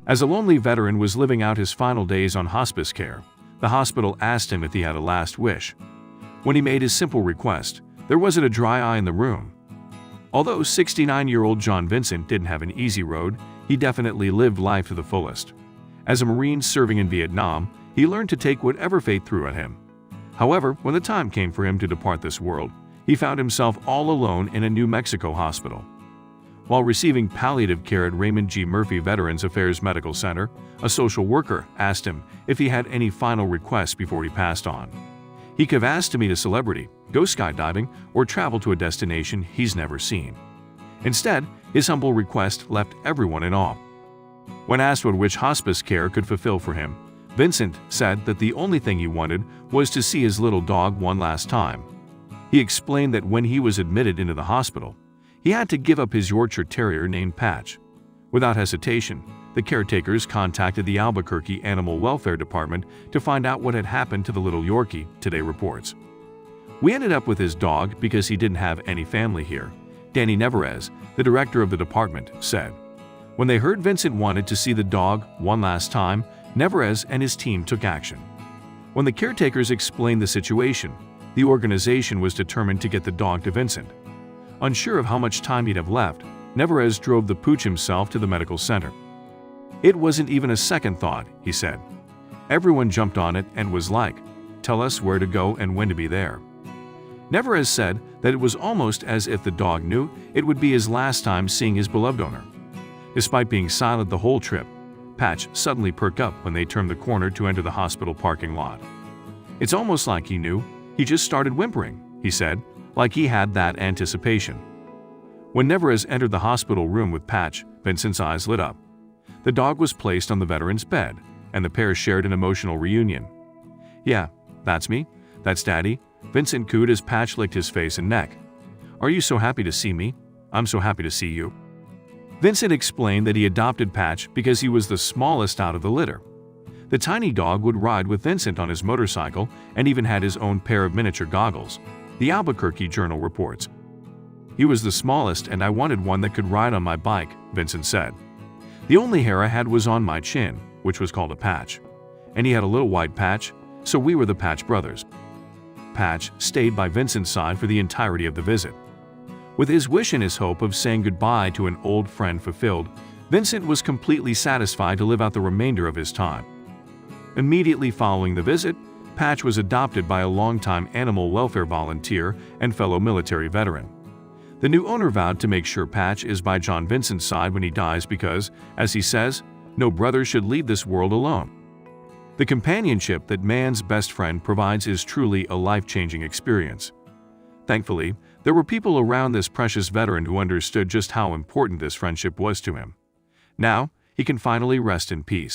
As a lonely veteran was living out his final days on hospice care, the hospital asked him if he had a last wish. When he made his simple request, there wasn't a dry eye in the room. Although 69-year-old John Vincent didn't have an easy road, he definitely lived life to the fullest. As a Marine serving in Vietnam, he learned to take whatever fate threw at him. However, when the time came for him to depart this world, he found himself all alone in a New Mexico hospital. While receiving palliative care at Raymond G. Murphy Veterans Affairs Medical Center, a social worker asked him if he had any final requests before he passed on. He could have asked to meet a celebrity, go skydiving, or travel to a destination he's never seen. Instead, his humble request left everyone in awe. When asked what which hospice care could fulfill for him, Vincent said that the only thing he wanted was to see his little dog one last time. He explained that when he was admitted into the hospital, he had to give up his Yorkshire Terrier named Patch. Without hesitation, the caretakers contacted the Albuquerque Animal Welfare Department to find out what had happened to the little Yorkie, Today reports. "We ended up with his dog because he didn't have any family here," Danny Nevarez, the director of the department, said. When they heard Vincent wanted to see the dog one last time, Nevarez and his team took action. When the caretakers explained the situation, the organization was determined to get the dog to Vincent. Unsure of how much time he'd have left, Nevarez drove the pooch himself to the medical center. "It wasn't even a second thought," he said. "Everyone jumped on it and was like, 'Tell us where to go and when to be there.'" Nevarez said that it was almost as if the dog knew it would be his last time seeing his beloved owner. Despite being silent the whole trip, Patch suddenly perked up when they turned the corner to enter the hospital parking lot. "It's almost like he knew. He just started whimpering," he said, like he had that anticipation. When Nevarez entered the hospital room with Patch, Vincent's eyes lit up. The dog was placed on the veteran's bed, and the pair shared an emotional reunion. "Yeah, that's me. That's Daddy," Vincent cooed as Patch licked his face and neck. "Are you so happy to see me? I'm so happy to see you." Vincent explained that he adopted Patch because he was the smallest out of the litter. The tiny dog would ride with Vincent on his motorcycle and even had his own pair of miniature goggles, the Albuquerque Journal reports. "He was the smallest and I wanted one that could ride on my bike," Vincent said. "The only hair I had was on my chin, which was called a patch. And he had a little white patch, so we were the Patch brothers." Patch stayed by Vincent's side for the entirety of the visit. With his wish and his hope of saying goodbye to an old friend fulfilled, Vincent was completely satisfied to live out the remainder of his time. Immediately following the visit, Patch was adopted by a longtime animal welfare volunteer and fellow military veteran. The new owner vowed to make sure Patch is by John Vincent's side when he dies because, as he says, no brother should leave this world alone. The companionship that man's best friend provides is truly a life-changing experience. Thankfully, there were people around this precious veteran who understood just how important this friendship was to him. Now, he can finally rest in peace.